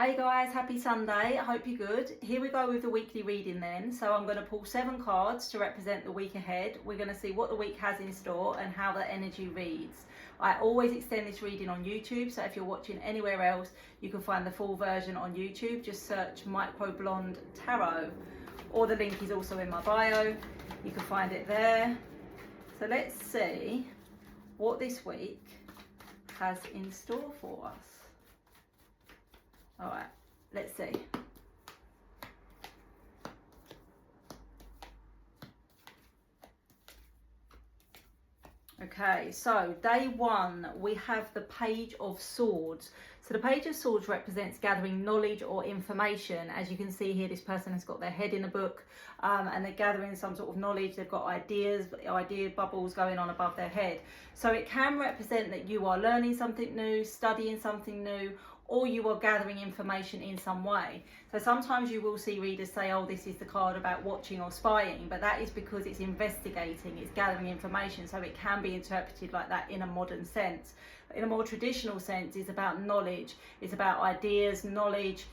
Hey guys, happy Sunday. I hope you're good. Here we go with the weekly reading then. So I'm going to pull 7 cards to represent the week ahead. We're going to see what the week has in store and how the energy reads. I always extend this reading on YouTube, so if you're watching anywhere else, you can find the full version on YouTube. Just search Microblonde Tarot, or the link is also in my bio. You can find it there. So let's see what this week has in store for us. All right, let's see. Okay, so day 1, we have the Page of Swords. So the Page of Swords represents gathering knowledge or information. As you can see here, this person has got their head in a book and they're gathering some sort of knowledge. They've got idea bubbles going on above their head. So it can represent that you are learning something new, studying something new, or you are gathering information in some way. So sometimes you will see readers say, oh, this is the card about watching or spying, but that is because it's investigating, it's gathering information, so it can be interpreted like that in a modern sense. In a more traditional sense, it's about knowledge, it's about ideas, knowledge,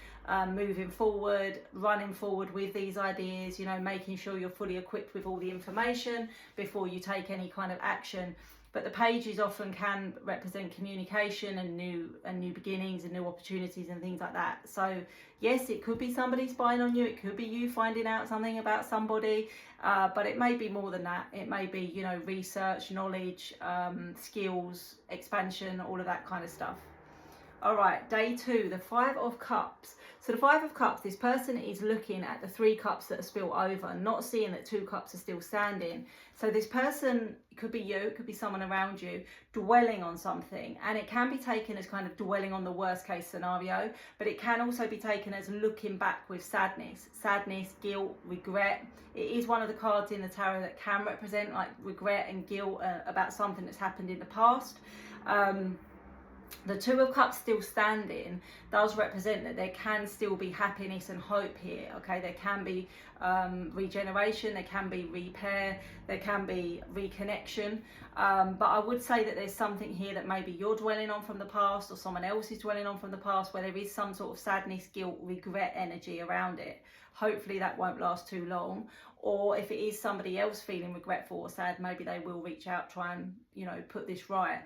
moving forward, running forward with these ideas, you know, making sure you're fully equipped with all the information before you take any kind of action. But the pages often can represent communication and new beginnings and new opportunities and things like that. So yes, it could be somebody spying on you. It could be you finding out something about somebody, but it may be more than that. It may be, you know, research, knowledge, skills, expansion, all of that kind of stuff. All right, day 2, the 5 of Cups. So the 5 of Cups, this person is looking at the 3 cups that are spilled over, not seeing that 2 cups are still standing. So this person, it could be you, it could be someone around you, dwelling on something. And it can be taken as kind of dwelling on the worst case scenario, but it can also be taken as looking back with sadness, guilt, regret. It is one of the cards in the tarot that can represent like regret and guilt about something that's happened in the past. The 2 of Cups still standing does represent that there can still be happiness and hope here. Okay, there can be regeneration, there can be repair, there can be reconnection. But I would say that there's something here that maybe you're dwelling on from the past, or someone else is dwelling on from the past, where there is some sort of sadness, guilt, regret energy around it. Hopefully that won't last too long. Or if it is somebody else feeling regretful or sad, maybe they will reach out, try and, you know, put this right.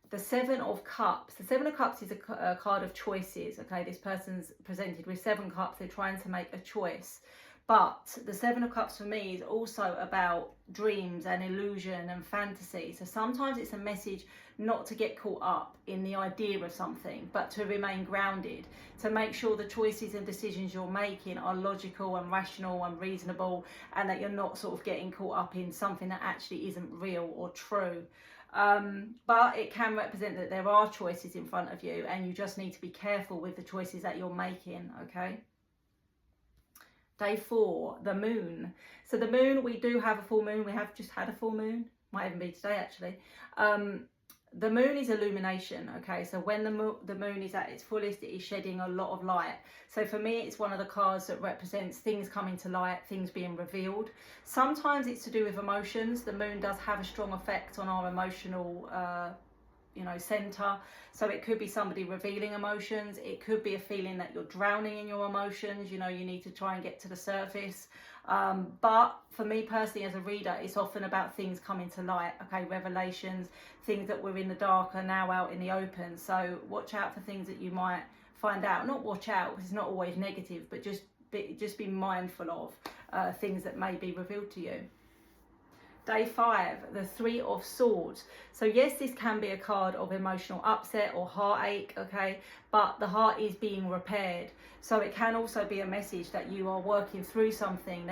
The 7 of Cups. The 7 of Cups is a card of choices. Okay, this person's presented with 7 cups. They're trying to make a choice. But the 7 of Cups for me is also about dreams and illusion and fantasy. So sometimes it's a message not to get caught up in the idea of something, but to remain grounded, to make sure the choices and decisions you're making are logical and rational and reasonable, and that you're not sort of getting caught up in something that actually isn't real or true. But it can represent that there are choices in front of you, and you just need to be careful with the choices that you're making. Okay. Day 4, the moon. So the moon, we do have a full moon. We have just had a full moon. Might even be today, actually. The moon is illumination, okay? So when the moon is at its fullest, it is shedding a lot of light. So for me, it's one of the cards that represents things coming to light, things being revealed. Sometimes it's to do with emotions. The moon does have a strong effect on our emotional center. So it could be somebody revealing emotions. It could be a feeling that you're drowning in your emotions. You know, you need to try and get to the surface. But for me personally, as a reader, it's often about things coming to light. Okay, revelations, things that were in the dark are now out in the open. So watch out for things that you might find out. Not watch out, because it's not always negative, but just be mindful of things that may be revealed to you. Day 5, the 3 of Swords. So yes, this can be a card of emotional upset or heartache, okay, but the heart is being repaired. So it can also be a message that you are working through something,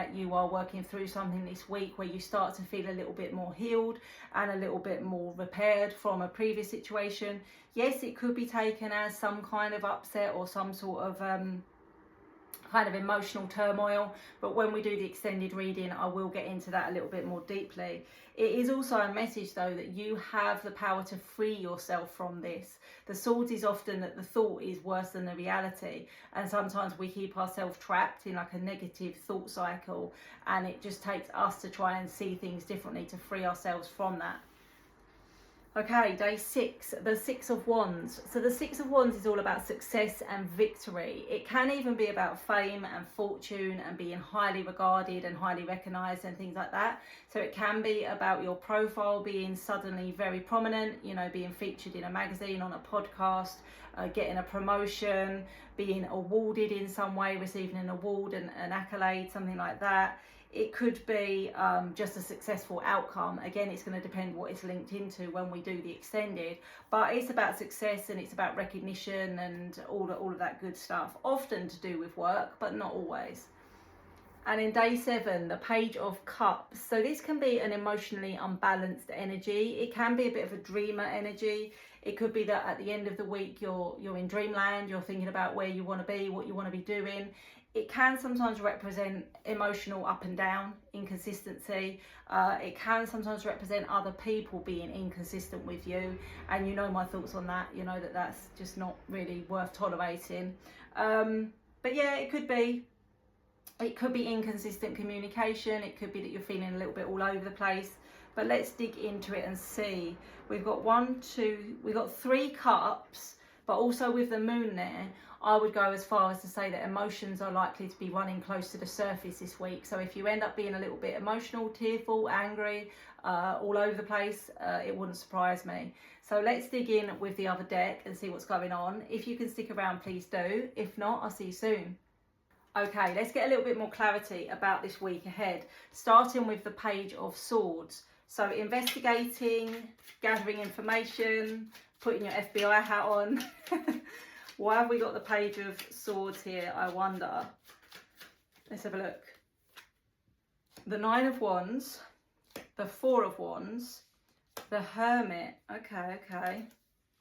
this week where you start to feel a little bit more healed and a little bit more repaired from a previous situation. Yes, it could be taken as some kind of upset or some sort of kind of emotional turmoil, but when we do the extended reading, I will get into that a little bit more deeply. It is also a message though that you have the power to free yourself from this. The Swords is often that the thought is worse than the reality, and sometimes we keep ourselves trapped in like a negative thought cycle, and it just takes us to try and see things differently to free ourselves from that. Okay, day 6, the 6 of Wands. So the 6 of Wands is all about success and victory. It can even be about fame and fortune and being highly regarded and highly recognised and things like that. So it can be about your profile being suddenly very prominent, you know, being featured in a magazine, on a podcast, getting a promotion, being awarded in some way, receiving an award and an accolade, something like that. It could be just a successful outcome. Again, it's going to depend what it's linked into when we do the extended, but it's about success and it's about recognition and all of that good stuff, often to do with work, but not always. And in day 7, the Page of Cups. So this can be an emotionally unbalanced energy. It can be a bit of a dreamer energy. It could be that at the end of the week you're in dreamland, you're thinking about where you want to be, what you want to be doing. It can sometimes represent emotional up and down, inconsistency. It can sometimes represent other people being inconsistent with you. And you know my thoughts on that. You know that that's just not really worth tolerating. But yeah, it could be inconsistent communication. It could be that you're feeling a little bit all over the place. But let's dig into it and see. We've got 3 cups, but also with the moon there, I would go as far as to say that emotions are likely to be running close to the surface this week. So if you end up being a little bit emotional, tearful, angry, all over the place, it wouldn't surprise me. So let's dig in with the other deck and see what's going on. If you can stick around, please do. If not, I'll see you soon. Okay, let's get a little bit more clarity about this week ahead, starting with the Page of Swords. So investigating, gathering information, putting your FBI hat on. Why have we got the Page of Swords here, I wonder? Let's have a look. The 9 of Wands, the 4 of Wands, the Hermit. Okay.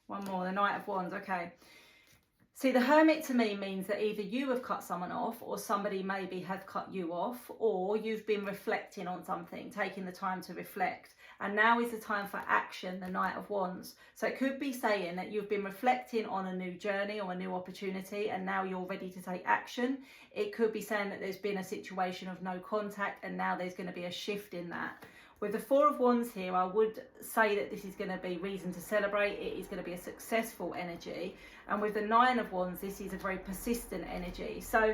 One more, the Knight of Wands, okay. See, the Hermit to me means that either you have cut someone off or somebody maybe have cut you off, or you've been reflecting on something, taking the time to reflect. And now is the time for action, the Knight of Wands. So it could be saying that you've been reflecting on a new journey or a new opportunity and now you're ready to take action. It could be saying that there's been a situation of no contact and now there's going to be a shift in that. With the 4 of Wands here, I would say that this is going to be reason to celebrate. It is going to be a successful energy. And with the 9 of Wands, this is a very persistent energy. So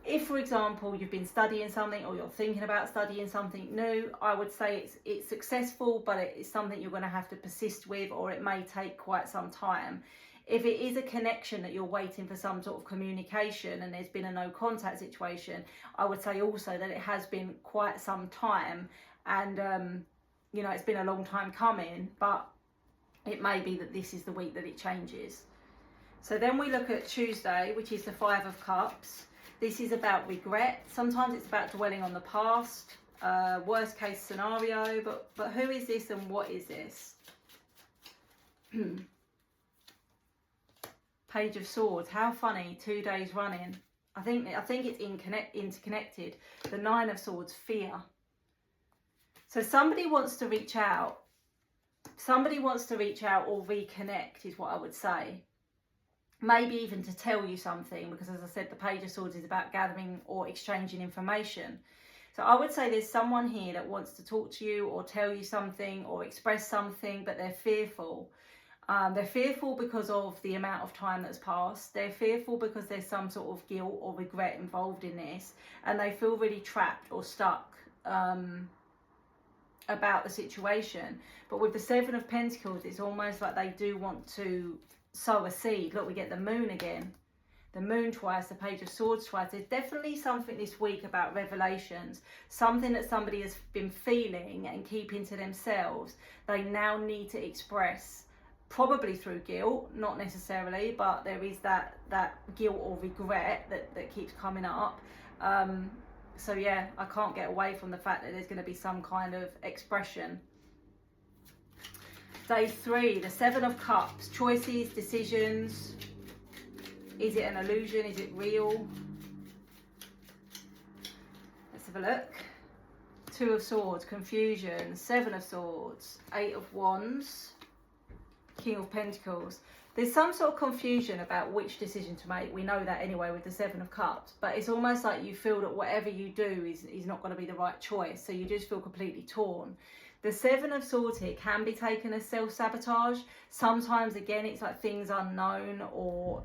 if, for example, you've been studying something or you're thinking about studying something new, I would say it's successful, but it's something you're going to have to persist with, or it may take quite some time. If it is a connection that you're waiting for some sort of communication and there's been a no contact situation, I would say also that it has been quite some time and, you know, it's been a long time coming, but it may be that this is the week that it changes. So then we look at Tuesday, which is the 5 of Cups. This is about regret. Sometimes it's about dwelling on the past, worst case scenario, but who is this and what is this? Page of Swords. How funny, 2 days running. I think it's interconnected. The 9 of Swords, fear. So somebody wants to reach out. Somebody wants to reach out or reconnect is what I would say. Maybe even to tell you something, because as I said, the Page of Swords is about gathering or exchanging information. So I would say there's someone here that wants to talk to you or tell you something or express something, but they're fearful. They're fearful because of the amount of time that's passed. They're fearful because there's some sort of guilt or regret involved in this, and they feel really trapped or stuck about the situation. But with the 7 of Pentacles, it's almost like they do want to sow a seed. Look, we get the moon again, the moon twice, the Page of Swords twice. There's definitely something this week about revelations, something that somebody has been feeling and keeping to themselves. They now need to express, probably through guilt, not necessarily, but there is that guilt or regret that keeps coming up. So yeah, I can't get away from the fact that there's going to be some kind of expression. Day 3, the 7 of Cups, choices, decisions. Is it an illusion? Is it real? Let's have a look. 2 of Swords, confusion. 7 of Swords, 8 of Wands, King of Pentacles. There's some sort of confusion about which decision to make. We know that anyway with the 7 of Cups, but it's almost like you feel that whatever you do is not going to be the right choice. So you just feel completely torn. The Seven of Swords here can be taken as self-sabotage. Sometimes, again, it's like things unknown, or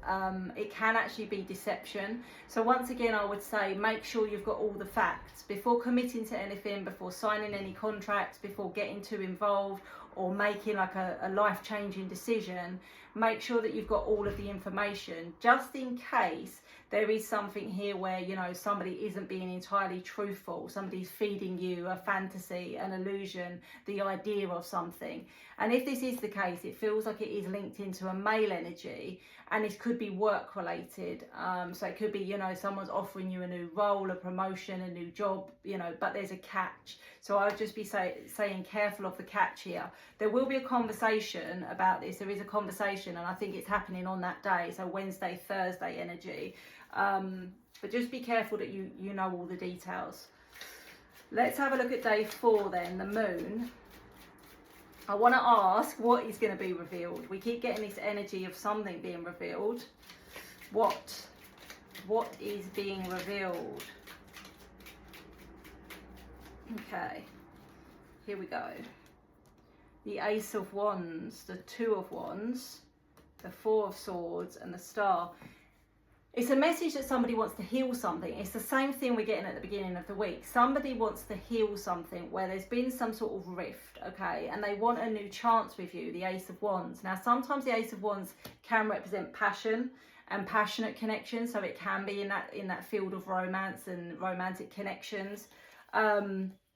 it can actually be deception. So once again, I would say make sure you've got all the facts before committing to anything, before signing any contracts, before getting too involved or making like a life-changing decision. Make sure that you've got all of the information, just in case there is something here where, you know, somebody isn't being entirely truthful. Somebody's feeding you a fantasy, an illusion, the idea of something. And if this is the case, it feels like it is linked into a male energy, and it could be work related. So it could be, you know, someone's offering you a new role, a promotion, a new job, you know, but there's a catch. So I would just be saying careful of the catch here. There will be a conversation about this. There is a conversation, and I think it's happening on that day. So Wednesday, Thursday energy. But just be careful that you know all the details. Let's have a look at day 4 then, the moon. I want to ask what is going to be revealed. We keep getting this energy of something being revealed. What is being revealed? Okay, here we go. The Ace of Wands, the Two of Wands, the Four of Swords, and the Star. It's a message that somebody wants to heal something. It's the same thing we're getting at the beginning of the week. Somebody wants to heal something where there's been some sort of rift, okay? And they want a new chance with you, the Ace of Wands. Now, sometimes the Ace of Wands can represent passion and passionate connection. So it can be in that field of romance and romantic connections.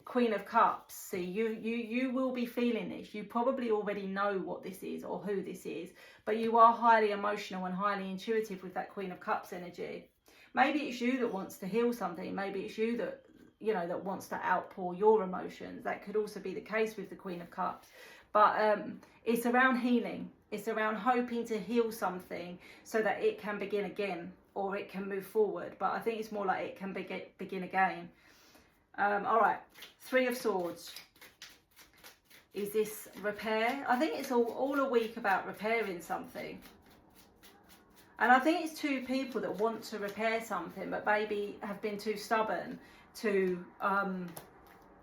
Queen of Cups. See, you will be feeling this. You probably already know what this is or who this is, but you are highly emotional and highly intuitive with that Queen of Cups energy. Maybe it's you that wants to heal something. Maybe it's you that, you know, that wants to outpour your emotions. That could also be the case with the Queen of Cups. But it's around healing. It's around hoping to heal something so that it can begin again, or it can move forward. But I think it's more like it can begin again. All right, Three of Swords. Is this repair? I think it's all a week about repairing something. And I think it's two people that want to repair something, but maybe have been too stubborn to,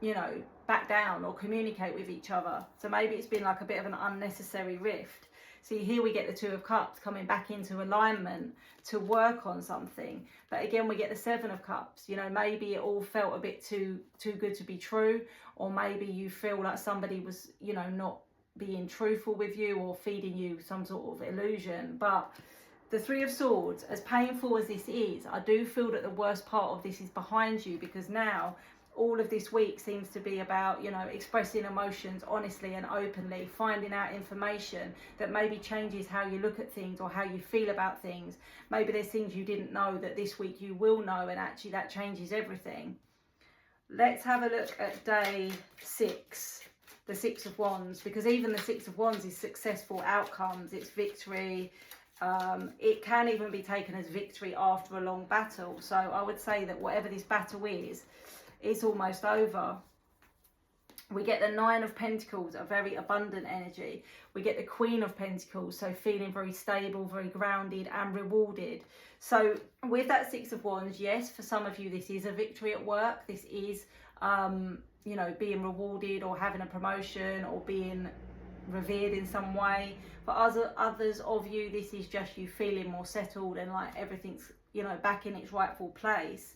you know, back down or communicate with each other. So maybe it's been like a bit of an unnecessary rift. See, here we get the Two of Cups coming back into alignment to work on something. But again, we get the Seven of Cups. You know, maybe it all felt a bit too good to be true. Or maybe you feel like somebody was, you know, not being truthful with you or feeding you some sort of illusion. But the Three of Swords, as painful as this is, I do feel that the worst part of this is behind you, because now all of this week seems to be about, you know, expressing emotions honestly and openly, finding out information that maybe changes how you look at things or how you feel about things. Maybe there's things you didn't know that this week you will know, and actually that changes everything. Let's have a look at day 6, the Six of Wands, because even the Six of Wands is successful outcomes, it's victory. It can even be taken as victory after a long battle. So I would say that whatever this battle is, it's almost over. We get the Nine of Pentacles, a very abundant energy. We get the Queen of Pentacles, so feeling very stable, very grounded and rewarded. So with that Six of Wands, yes, for some of you this is a victory at work. This is, you know, being rewarded or having a promotion or being revered in some way. For others of you, this is just you feeling more settled and like everything's, you know, back in its rightful place.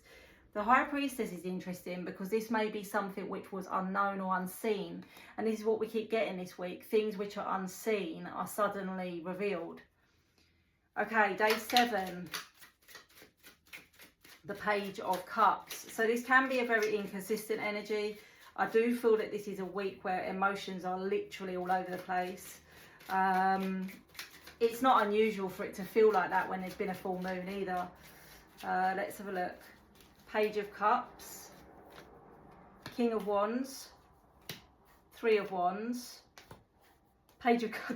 The High Priestess is interesting because this may be something which was unknown or unseen. And this is what we keep getting this week. Things which are unseen are suddenly revealed. Okay, day 7. The Page of Cups. So this can be a very inconsistent energy. I do feel that this is a week where emotions are literally all over the place. It's not unusual for it to feel like that when there's been a full moon either. Let's have a look. Page of Cups, King of Wands, Three of Wands,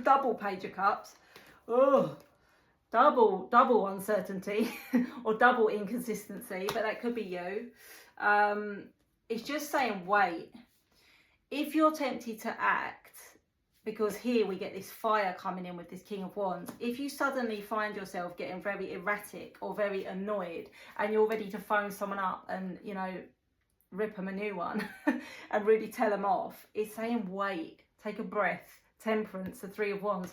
double Page of Cups. Oh, double uncertainty or double inconsistency, but that could be you. It's just saying wait. If you're tempted to act, because here we get this fire coming in with this King of Wands. If you suddenly find yourself getting very erratic or very annoyed and you're ready to phone someone up and, you know, rip them a new one and really tell them off. It's saying wait, take a breath. Temperance, the Three of Wands.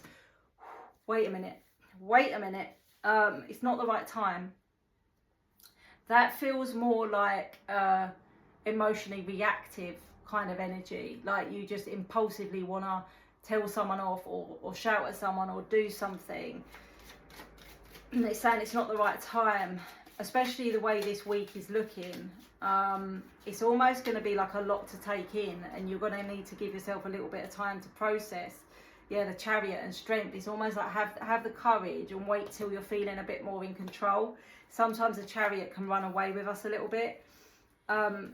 Wait a minute. It's not the right time. That feels more like emotionally reactive kind of energy, like you just impulsively want to tell someone off or shout at someone or do something. And it's saying it's not the right time, especially the way this week is looking. It's almost going to be like a lot to take in, and you're going to need to give yourself a little bit of time to process. Yeah, the Chariot and Strength. It's almost like have the courage and wait till you're feeling a bit more in control. Sometimes the Chariot can run away with us a little bit.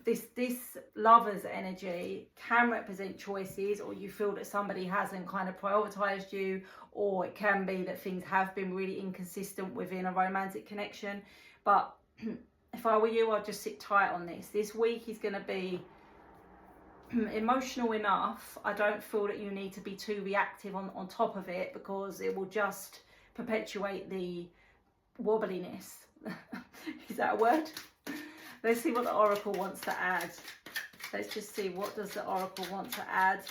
This Lover's energy can represent choices, or you feel that somebody hasn't kind of prioritized you, or it can be that things have been really inconsistent within a romantic connection. But if I were you, I'd just sit tight on this. This week is going to be emotional enough. I don't feel that you need to be too reactive on top of it, because it will just perpetuate the wobbliness. Is that a word? Let's see what the Oracle wants to add. Let's just see, what does the Oracle want to add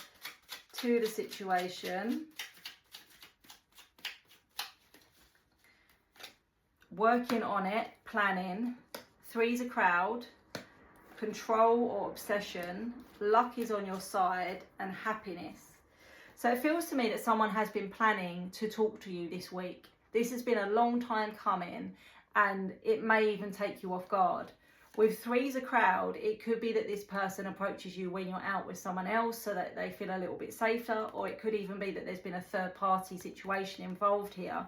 to the situation? Working on it, planning. Three's a crowd. Control or obsession. Luck is on your side, and happiness. So it feels to me that someone has been planning to talk to you this week. This has been a long time coming, and it may even take you off guard. With three's a crowd, it could be that this person approaches you when you're out with someone else so that they feel a little bit safer, or it could even be that there's been a third party situation involved here.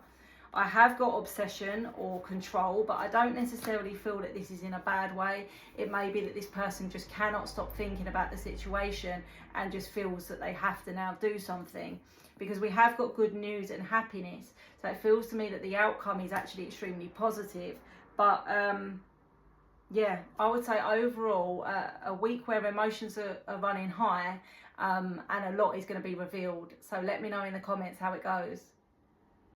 I have got obsession or control, but I don't necessarily feel that this is in a bad way. It may be that this person just cannot stop thinking about the situation and just feels that they have to now do something, because we have got good news and happiness. So it feels to me that the outcome is actually extremely positive. But yeah, I would say overall a week where emotions are running high, and a lot is going to be revealed. So let me know in the comments how it goes.